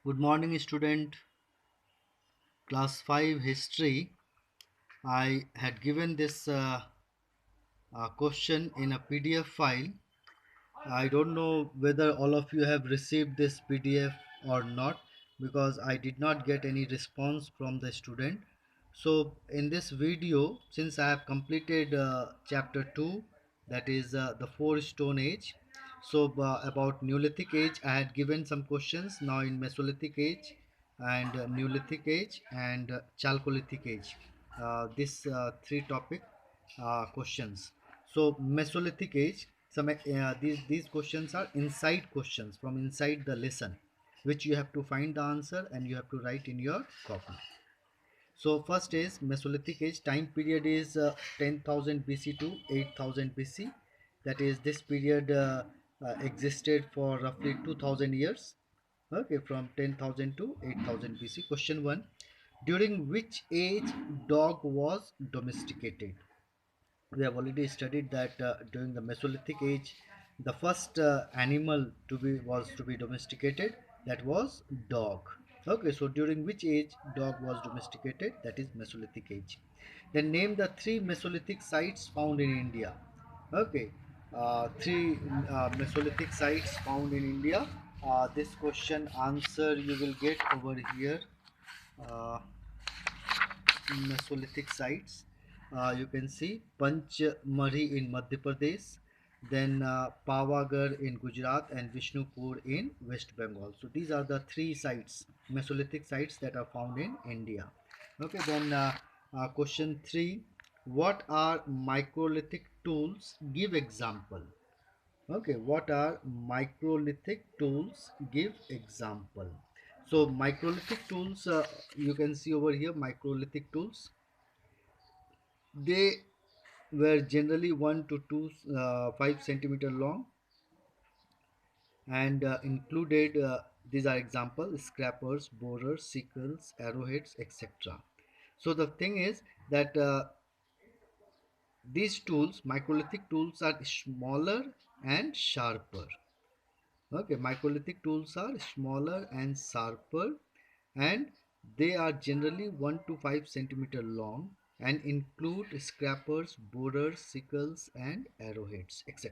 Good morning, student. Class 5 History. I had given this question in a PDF file. I don't know whether all of you have received this PDF or not because I did not get any response from the student. So, in this video, since I have completed chapter 2, that is the 4 Stone Age. So, about Neolithic Age, I had given some questions now in Mesolithic Age and Neolithic Age and Chalcolithic Age. This three topic questions. So Mesolithic age, some these questions are inside questions from inside the lesson, which you have to find the answer and you have to write in your copy. So first is Mesolithic age. Time period is 10,000 BC to 8,000 BC. That is, this period existed for roughly 2,000 years. Okay, from 10,000 to 8,000 BC. Question one: during which age dog was domesticated? We have already studied that during the Mesolithic age, the first animal to be domesticated, that was dog. Okay, so during which age dog was domesticated? That is Mesolithic age. Then name the three Mesolithic sites found in India. Okay, three Mesolithic sites found in India. This question answer you will get over here. Uh, Mesolithic sites. You can see Panchmari in Madhya Pradesh, then Pavagar in Gujarat, and Vishnupur in West Bengal. So these are the three sites, Mesolithic sites that are found in India. Okay, then question 3: what are microlithic tools? Give example. Okay, what are microlithic tools? Give example. So microlithic tools, you can see over here, microlithic tools. They were generally 1 to 2 5 centimeter long and included these are examples: scrapers, borers, sickles, arrowheads, etc. So the thing is that these tools, microlithic tools, are smaller and sharper. Okay, microlithic tools are smaller and sharper, and they are generally 1 to 5 centimeter long and include scrapers, borers, sickles, and arrowheads, etc.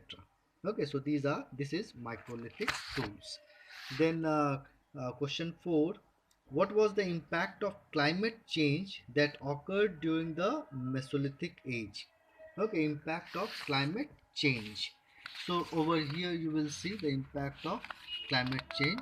Okay, so this is microlithic tools. Then question 4: what was the impact of climate change that occurred during the Mesolithic age? Okay, impact of climate change. So over here you will see the impact of climate change.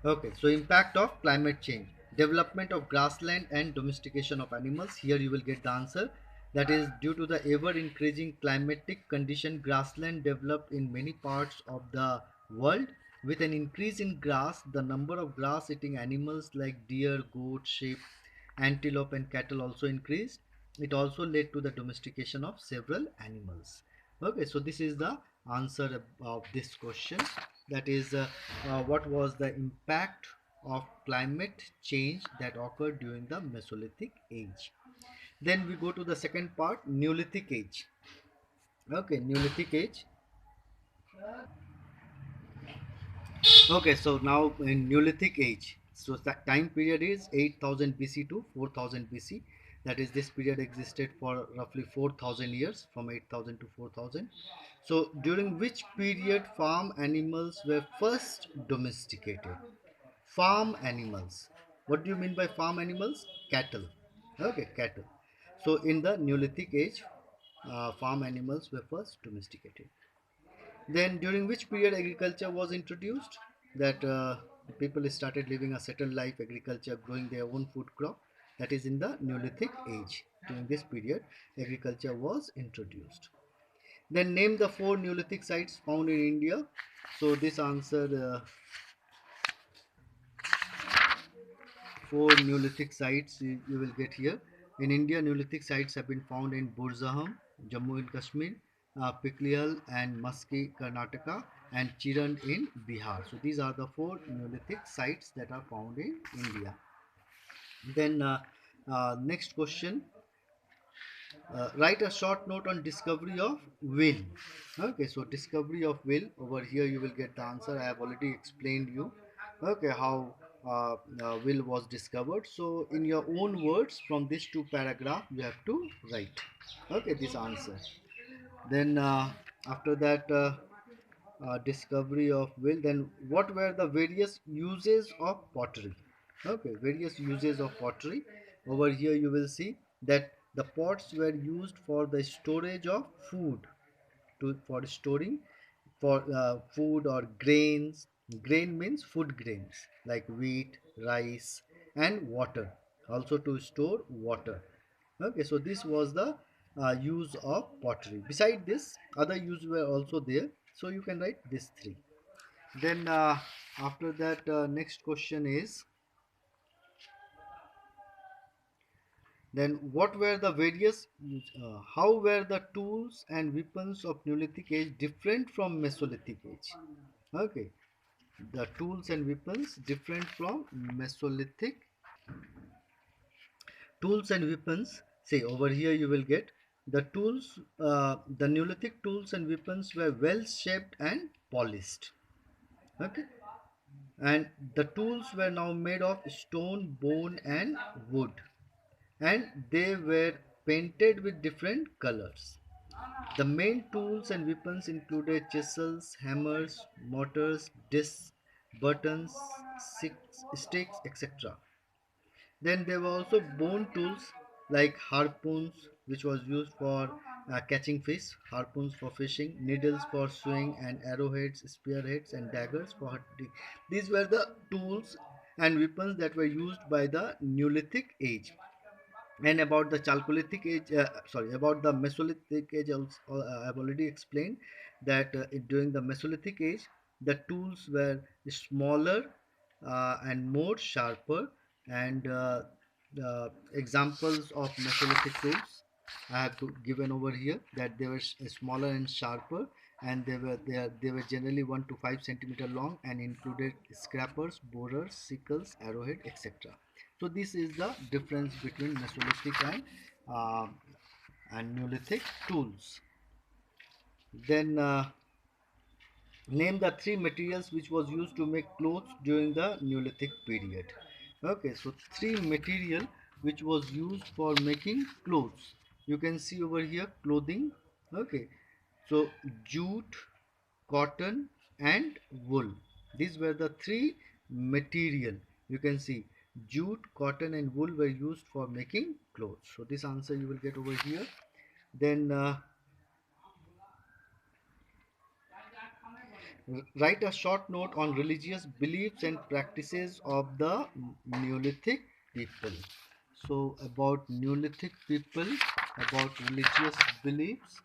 Okay, so impact of climate change, development of grassland and domestication of animals. Here you will get the answer. That is, due to the ever increasing climatic condition, grassland developed in many parts of the world. With an increase in grass, the number of grass eating animals like deer, goat, sheep, antelope, and cattle also increased. It also led to the domestication of several animals. Okay, so this is the answer of this question. That is, what was the impact of climate change that occurred during the Mesolithic age? Then we go to the second part, Neolithic age. Okay, Neolithic age. Okay, so now in Neolithic age, so that time period is 8,000 BC to 4,000 BC. That is, this period existed for roughly 4,000 years, from 8,000 to 4,000. So during which period farm animals were first domesticated? Farm animals. What do you mean by farm animals? Cattle. Okay, cattle. So in the Neolithic age, farm animals were first domesticated. Then, during which period agriculture was introduced? That people started living a settled life, agriculture, growing their own food crop. That is in the Neolithic age. During this period, agriculture was introduced. Then, name the four Neolithic sites found in India. So, this answer four Neolithic sites you will get here. In India, Neolithic sites have been found in Burzaham, Jammu and Kashmir, Piklial and Maski, Karnataka, and Chiran in Bihar. So these are the four Neolithic sites that are found in India. Then next question: Write a short note on discovery of will. Okay, so discovery of will, over here you will get the answer. I have already explained you, okay, how will was discovered. So in your own words from these two paragraph you have to write, okay, this answer. Then after that, discovery of will, then what were the various uses of pottery? Okay, various uses of pottery. Over here you will see that the pots were used for the storage of food, to for storing for food or grains. Grain means food grains like wheat, rice, and water, also to store water. Okay, so this was the use of pottery. Beside this, other use were also there, so you can write these three. Then after that, next question is, then what were the various how were the tools and weapons of Neolithic age different from Mesolithic age? Okay, the tools and weapons different from Mesolithic. Tools and weapons, say over here you will get the tools, the Neolithic tools and weapons were well shaped and polished. Okay, and the tools were now made of stone, bone, and wood, and they were painted with different colors. The main tools and weapons included chisels, hammers, mortars, discs, buttons, sticks, etc. Then there were also bone tools like harpoons, which was used for catching fish, harpoons for fishing, needles for sewing, and arrowheads, spearheads, and daggers for hunting. These were the tools and weapons that were used by the Neolithic age. And about the Chalcolithic age, sorry, about the Mesolithic age, also, I've already explained that during the Mesolithic age, the tools were smaller and more sharper. And the examples of Mesolithic tools I have given over here, that they were smaller and sharper, and they were generally 1 to 5 centimeter long and included scrapers, borers, sickles, arrowhead, etc. So this is the difference between Mesolithic uh, and Neolithic tools. Then name the three materials which was used to make clothes during the Neolithic period. Okay, so three material which was used for making clothes. You can see over here clothing. Okay, so jute, cotton, and wool. These were the three material. You can see jute, cotton, and wool were used for making clothes. So this answer you will get over here. Then write a short note on religious beliefs and practices of the Neolithic people. So about Neolithic people, about religious beliefs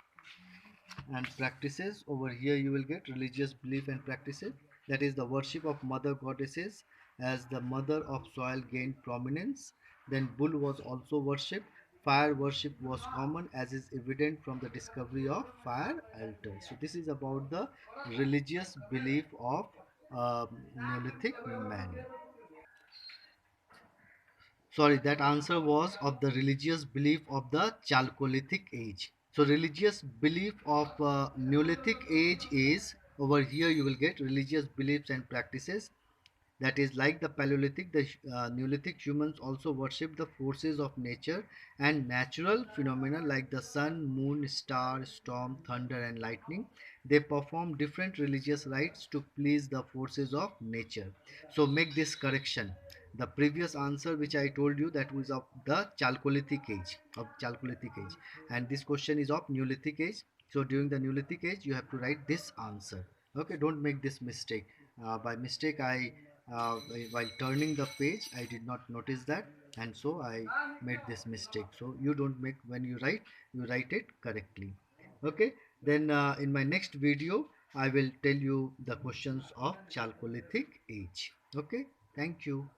and practices, over here you will get religious belief and practices, that is the worship of mother goddesses, as the mother of soil gained prominence. Then bull was also worshipped. Fire worship was common, as is evident from the discovery of fire altars. So this is about the religious belief of Neolithic man. Sorry, that answer was of the religious belief of the Chalcolithic age. So religious belief of Neolithic age is, over here you will get religious beliefs and practices. That is like the Paleolithic, the Neolithic humans also worship the forces of nature and natural phenomena like the sun, moon, star, storm, thunder, and lightning. They perform different religious rites to please the forces of nature. So make this correction. The previous answer which I told you, that was of the Chalcolithic age, and this question is of Neolithic age. So during the Neolithic age, you have to write this answer. Okay, don't make this mistake. By mistake, I while turning the page, I did not notice that, and so I made this mistake. So you don't make, when you write it correctly. Okay, then in my next video I will tell you the questions of Chalcolithic age. Okay, thank you.